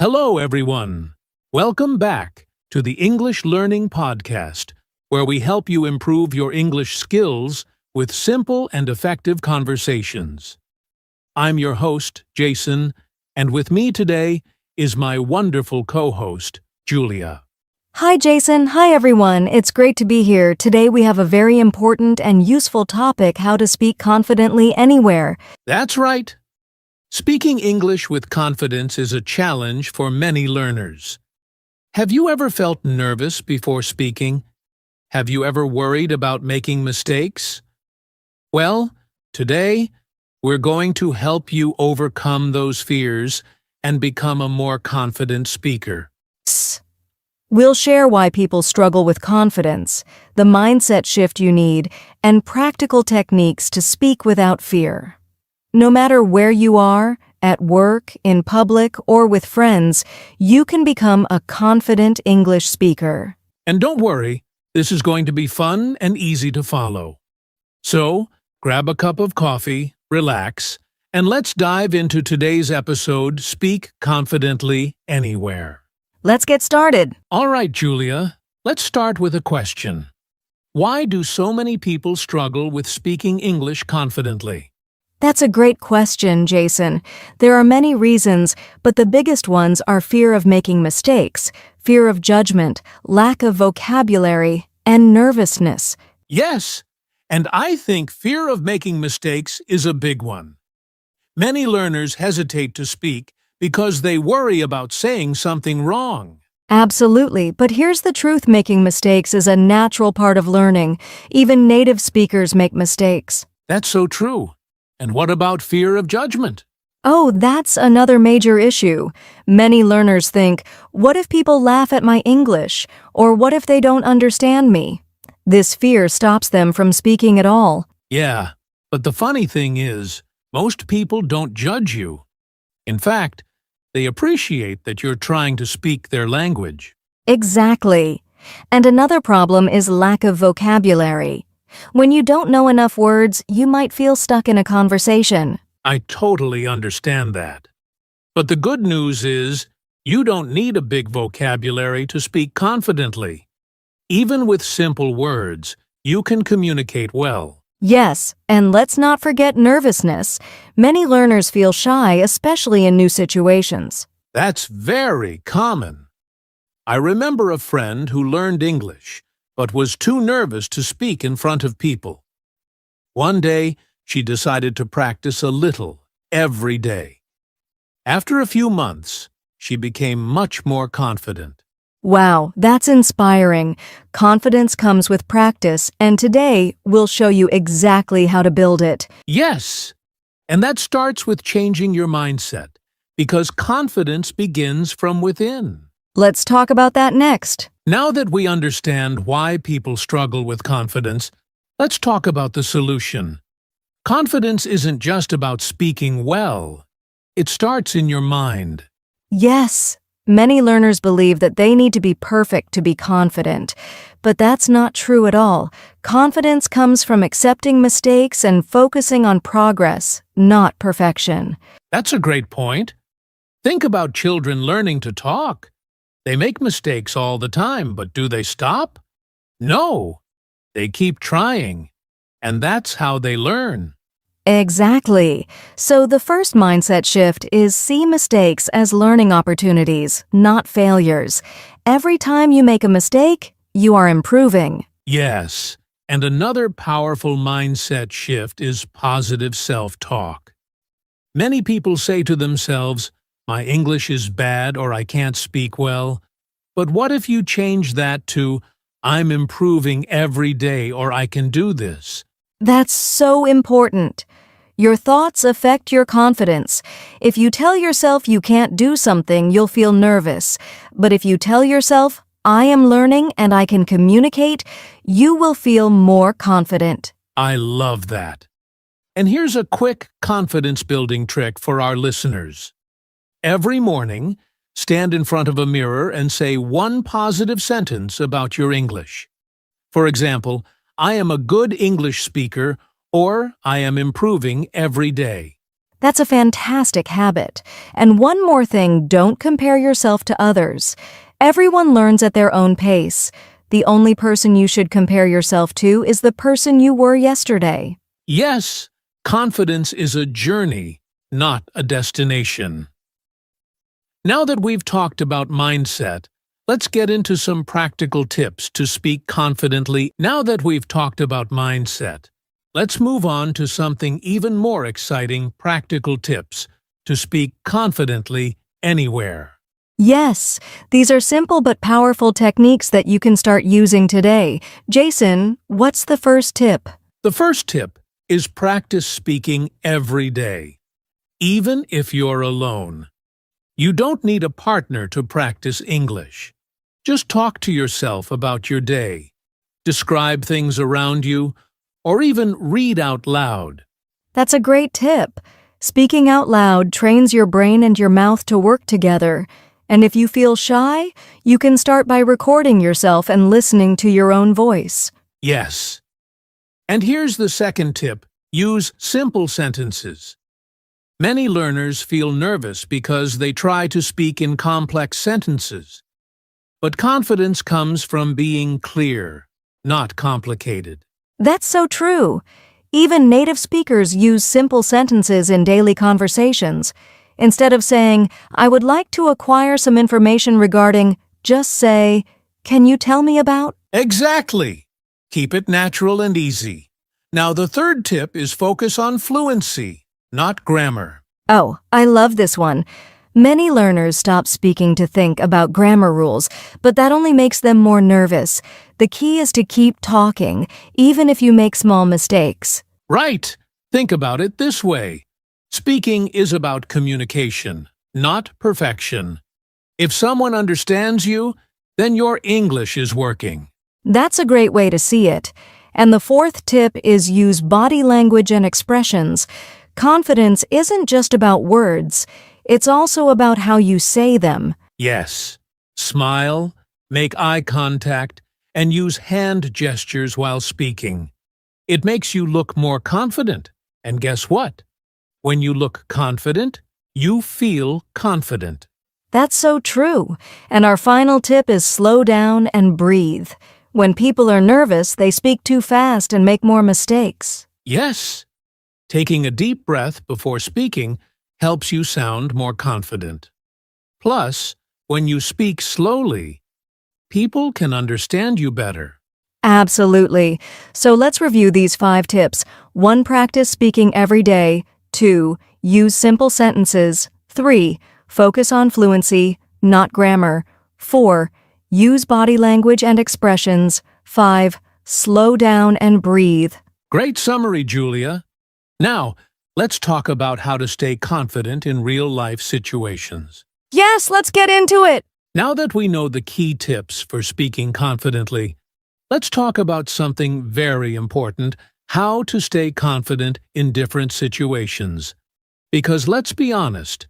Hello, everyone. Welcome back to the English Learning Podcast, where we help you improve your English skills with simple and effective conversations. I'm your host, Jason, and with me today is my wonderful co-host, Julia. Hi, Jason. Hi, everyone. It's great to be here. Today we have a very important and useful topic, how to speak confidently anywhere. That's right. Speaking English with confidence is a challenge for many learners. Have you ever felt nervous before speaking? Have you ever worried about making mistakes? Well, today, we're going to help you overcome those fears and become a more confident speaker. We'll share why people struggle with confidence, the mindset shift you need, and practical techniques to speak without fear. No matter where you are, at work, in public, or with friends, you can become a confident English speaker. And don't worry, this is going to be fun and easy to follow. So, grab a cup of coffee, relax, and let's dive into today's episode, Speak Confidently Anywhere. Let's get started. All right, Julia, let's start with a question. Why do so many people struggle with speaking English confidently? That's a great question, Jason. There are many reasons, but the biggest ones are fear of making mistakes, fear of judgment, lack of vocabulary, and nervousness. Yes, and I think fear of making mistakes is a big one. Many learners hesitate to speak because they worry about saying something wrong. Absolutely, but here's the truth, making mistakes is a natural part of learning. Even native speakers make mistakes. That's so true. And what about fear of judgment? Oh, that's another major issue. Many learners think, what if people laugh at my English? Or what if they don't understand me? This fear stops them from speaking at all. Yeah, but the funny thing is, most people don't judge you. In fact, they appreciate that you're trying to speak their language. Exactly. And another problem is lack of vocabulary. When you don't know enough words, you might feel stuck in a conversation. I totally understand that. But the good news is, you don't need a big vocabulary to speak confidently. Even with simple words, you can communicate well. Yes, and let's not forget nervousness. Many learners feel shy, especially in new situations. That's very common. I remember a friend who learned English, but was too nervous to speak in front of people. One day, she decided to practice a little every day. After a few months, she became much more confident. Wow, that's inspiring. Confidence comes with practice, and today we'll show you exactly how to build it. Yes, and that starts with changing your mindset, because confidence begins from within. Let's talk about that next. Now that we understand why people struggle with confidence, let's talk about the solution. Confidence isn't just about speaking well. It starts in your mind. Yes, many learners believe that they need to be perfect to be confident, but that's not true at all. Confidence comes from accepting mistakes and focusing on progress, not perfection. That's a great point. Think about children learning to talk. They make mistakes all the time, but do they stop? No, they keep trying, and that's how they learn. Exactly. So the first mindset shift is see mistakes as learning opportunities, not failures. Every time you make a mistake, you are improving. Yes, and another powerful mindset shift is positive self-talk. Many people say to themselves, "My English is bad," or "I can't speak well." But what if you change that to, "I'm improving every day," or "I can do this"? That's so important. Your thoughts affect your confidence. If you tell yourself you can't do something, you'll feel nervous. But if you tell yourself, "I am learning and I can communicate," you will feel more confident. I love that. And here's a quick confidence-building trick for our listeners. Every morning, stand in front of a mirror and say one positive sentence about your English. For example, "I am a good English speaker," or "I am improving every day." That's a fantastic habit. And one more thing, don't compare yourself to others. Everyone learns at their own pace. The only person you should compare yourself to is the person you were yesterday. Yes, confidence is a journey, not a destination. Now that we've talked about mindset, let's get into some practical tips to speak confidently. Now that we've talked about mindset, let's move on to something even more exciting, practical tips to speak confidently anywhere. Yes, these are simple but powerful techniques that you can start using today. Jason, what's the first tip? The first tip is practice speaking every day, even if you're alone. You don't need a partner to practice English. Just talk to yourself about your day, describe things around you, or even read out loud. That's a great tip. Speaking out loud trains your brain and your mouth to work together. And if you feel shy, you can start by recording yourself and listening to your own voice. Yes. And here's the second tip. Use simple sentences. Many learners feel nervous because they try to speak in complex sentences. But confidence comes from being clear, not complicated. That's so true. Even native speakers use simple sentences in daily conversations. Instead of saying, "I would like to acquire some information regarding," just say, "Can you tell me about?" Exactly. Keep it natural and easy. Now the third tip is focus on fluency, not grammar. Oh, I love this one. Many learners stop speaking to think about grammar rules, but that only makes them more nervous. The key is to keep talking, even if you make small mistakes. Right. Think about it this way. Speaking is about communication, not perfection. If someone understands you, then your English is working. That's a great way to see it. And the fourth tip is use body language and expressions. Confidence isn't just about words. It's also about how you say them. Yes. Smile, make eye contact, and use hand gestures while speaking. It makes you look more confident. And guess what? When you look confident, you feel confident. That's so true. And our final tip is slow down and breathe. When people are nervous, they speak too fast and make more mistakes. Yes. Taking a deep breath before speaking helps you sound more confident. Plus, when you speak slowly, people can understand you better. Absolutely. So let's review these 5 tips. 1. Practice speaking every day. 2. Use simple sentences. 3. Focus on fluency, not grammar. 4. Use body language and expressions. 5. Slow down and breathe. Great summary, Julia. Now, let's talk about how to stay confident in real-life situations. Yes, let's get into it. Now that we know the key tips for speaking confidently, let's talk about something very important, how to stay confident in different situations. Because let's be honest,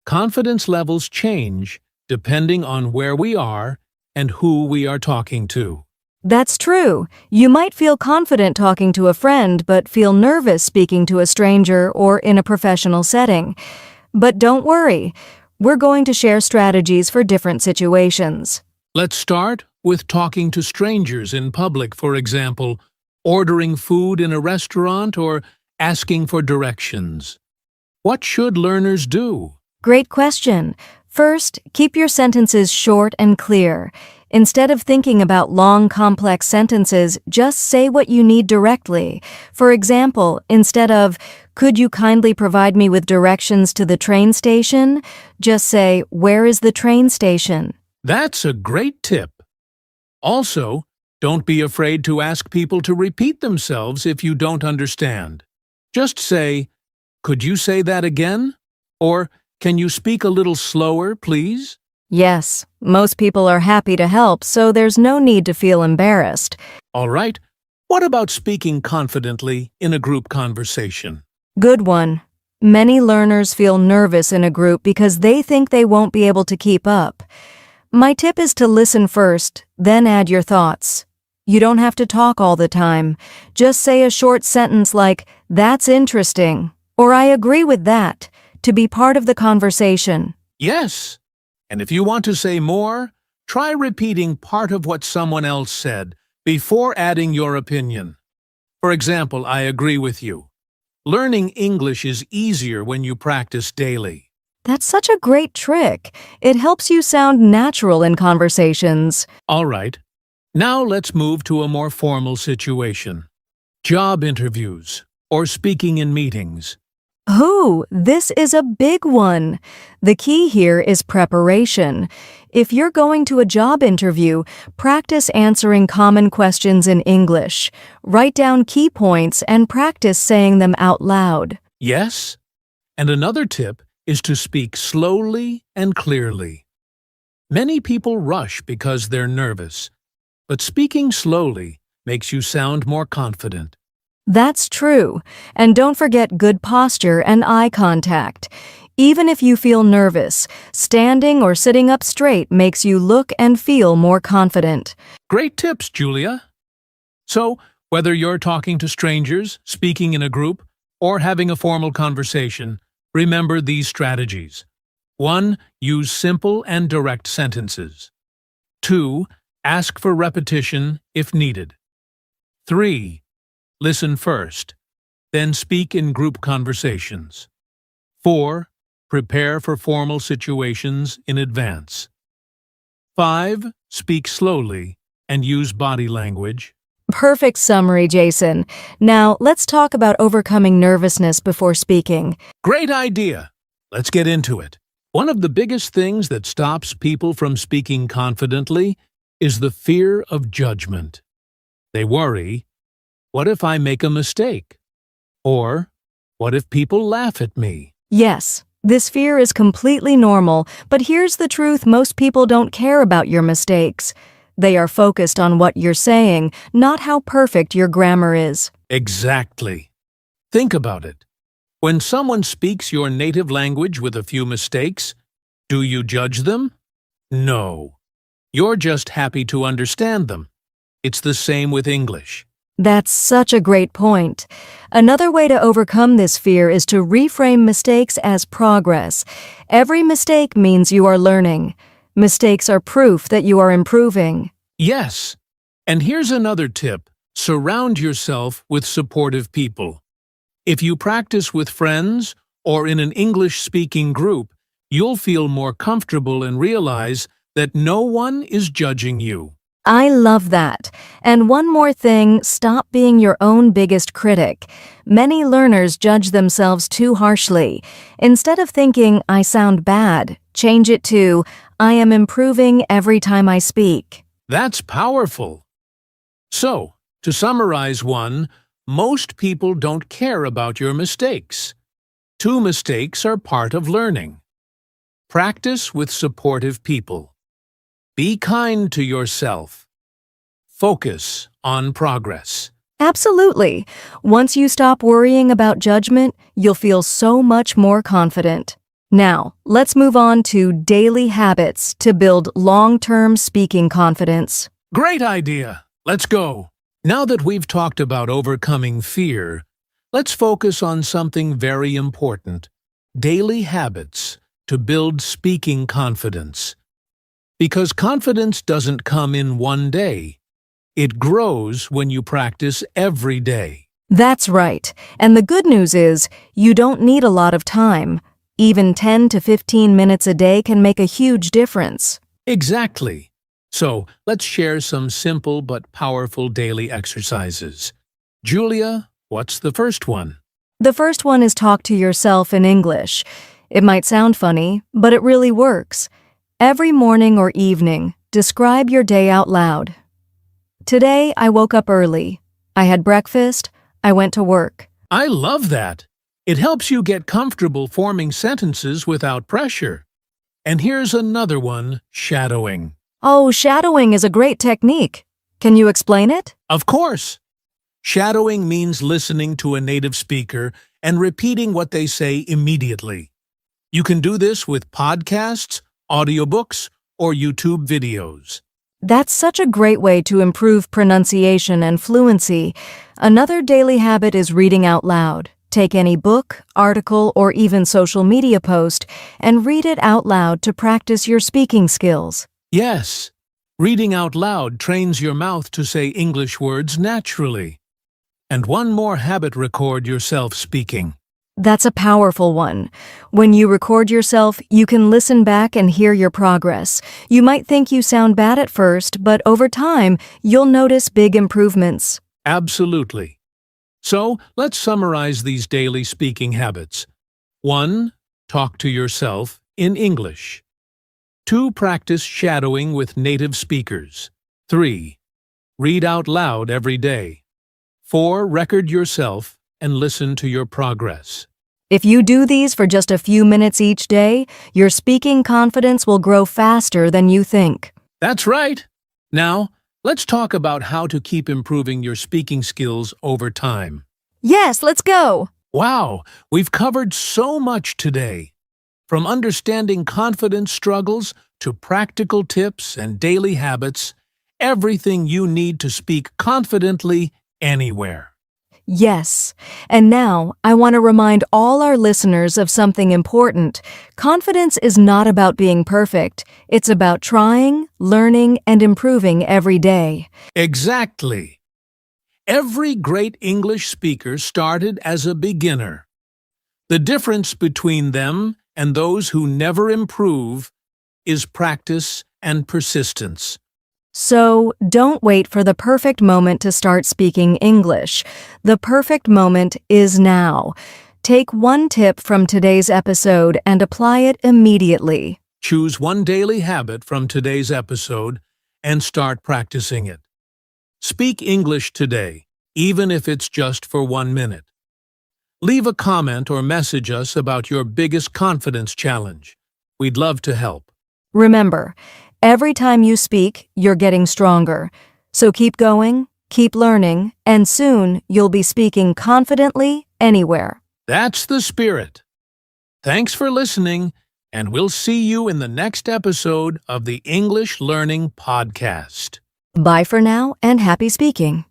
confidence levels change depending on where we are and who we are talking to. That's true. You might feel confident talking to a friend, but feel nervous speaking to a stranger or in a professional setting. But don't worry, we're going to share strategies for different situations. Let's start with talking to strangers in public, for example, ordering food in a restaurant or asking for directions. What should learners do? Great question. First, keep your sentences short and clear. Instead of thinking about long, complex sentences, just say what you need directly. For example, instead of, "Could you kindly provide me with directions to the train station?" just say, "Where is the train station?" That's a great tip. Also, don't be afraid to ask people to repeat themselves if you don't understand. Just say, "Could you say that again?" Or, "Can you speak a little slower, please?" Yes, most people are happy to help, so there's no need to feel embarrassed. All right. What about speaking confidently in a group conversation? Good one. Many learners feel nervous in a group because they think they won't be able to keep up. My tip is to listen first, then add your thoughts. You don't have to talk all the time. Just say a short sentence like, "That's interesting," or I agree with that, to be part of the conversation. Yes. And if you want to say more, try repeating part of what someone else said before adding your opinion. For example, I agree with you. Learning English is easier when you practice daily. That's such a great trick. It helps you sound natural in conversations. All right. Now let's move to a more formal situation. Job interviews or speaking in meetings. Ooh, this is a big one. The key here is preparation. If you're going to a job interview, practice answering common questions in English. Write down key points and practice saying them out loud. Yes. And another tip is to speak slowly and clearly. Many people rush because they're nervous, but speaking slowly makes you sound more confident. That's true. And don't forget good posture and eye contact. Even if you feel nervous, standing or sitting up straight makes you look and feel more confident. Great tips, Julia. So, whether you're talking to strangers, speaking in a group, or having a formal conversation, remember these strategies. 1. Use simple and direct sentences. 2. Ask for repetition if needed. 3. Listen first, then speak in group conversations. 4. Prepare for formal situations in advance. 5. Speak slowly and use body language. Perfect summary, Jason. Now, let's talk about overcoming nervousness before speaking. Great idea! Let's get into it. One of the biggest things that stops people from speaking confidently is the fear of judgment. They worry, what if I make a mistake? Or, what if people laugh at me? Yes, this fear is completely normal, but here's the truth: most people don't care about your mistakes. They are focused on what you're saying, not how perfect your grammar is. Exactly. Think about it. When someone speaks your native language with a few mistakes, do you judge them? No. You're just happy to understand them. It's the same with English. That's such a great point. Another way to overcome this fear is to reframe mistakes as progress. Every mistake means you are learning. Mistakes are proof that you are improving. Yes. And here's another tip. Surround yourself with supportive people. If you practice with friends or in an English-speaking group, you'll feel more comfortable and realize that no one is judging you. I love that. And one more thing, stop being your own biggest critic. Many learners judge themselves too harshly. Instead of thinking, I sound bad, change it to, I am improving every time I speak. That's powerful. So, to summarize one, most people don't care about your mistakes. 2 mistakes are part of learning. Practice with supportive people. Be kind to yourself. Focus on progress. Absolutely. Once you stop worrying about judgment, you'll feel so much more confident. Now, let's move on to daily habits to build long-term speaking confidence. Great idea. Let's go. Now that we've talked about overcoming fear, let's focus on something very important: daily habits to build speaking confidence. Because confidence doesn't come in one day. It grows when you practice every day. That's right. And the good news is, you don't need a lot of time. Even 10 to 15 minutes a day can make a huge difference. Exactly. So, let's share some simple but powerful daily exercises. Julia, what's the first one? The first one is talk to yourself in English. It might sound funny, but it really works. Every morning or evening, describe your day out loud. Today, I woke up early. I had breakfast. I went to work. I love that. It helps you get comfortable forming sentences without pressure. And here's another one: shadowing. Oh, shadowing is a great technique. Can you explain it? Of course. Shadowing means listening to a native speaker and repeating what they say immediately. You can do this with podcasts, audiobooks, or YouTube videos. That's such a great way to improve pronunciation and fluency. Another daily habit is reading out loud. Take any book, article, or even social media post and read it out loud to practice your speaking skills. Yes, reading out loud trains your mouth to say English words naturally. And one more habit: record yourself speaking. That's a powerful one. When you record yourself, you can listen back and hear your progress. You might think you sound bad at first, but over time, you'll notice big improvements. Absolutely. So, let's summarize these daily speaking habits. 1. Talk to yourself in English. 2. Practice shadowing with native speakers. 3. Read out loud every day. 4. Record yourself and listen to your progress. If you do these for just a few minutes each day, your speaking confidence will grow faster than you think. That's right. Now, let's talk about how to keep improving your speaking skills over time. Yes, let's go! Wow, we've covered so much today. From understanding confidence struggles to practical tips and daily habits, everything you need to speak confidently anywhere. Yes. And now, I want to remind all our listeners of something important. Confidence is not about being perfect. It's about trying, learning, and improving every day. Exactly. Every great English speaker started as a beginner. The difference between them and those who never improve is practice and persistence. So, don't wait for the perfect moment to start speaking English. The perfect moment is now. Take one tip from today's episode and apply it immediately. Choose one daily habit from today's episode and start practicing it. Speak English today, even if it's just for 1 minute. Leave a comment or message us about your biggest confidence challenge. We'd love to help. Remember, every time you speak, you're getting stronger. So keep going, keep learning, and soon you'll be speaking confidently anywhere. That's the spirit. Thanks for listening, and we'll see you in the next episode of the English Learning Podcast. Bye for now and happy speaking.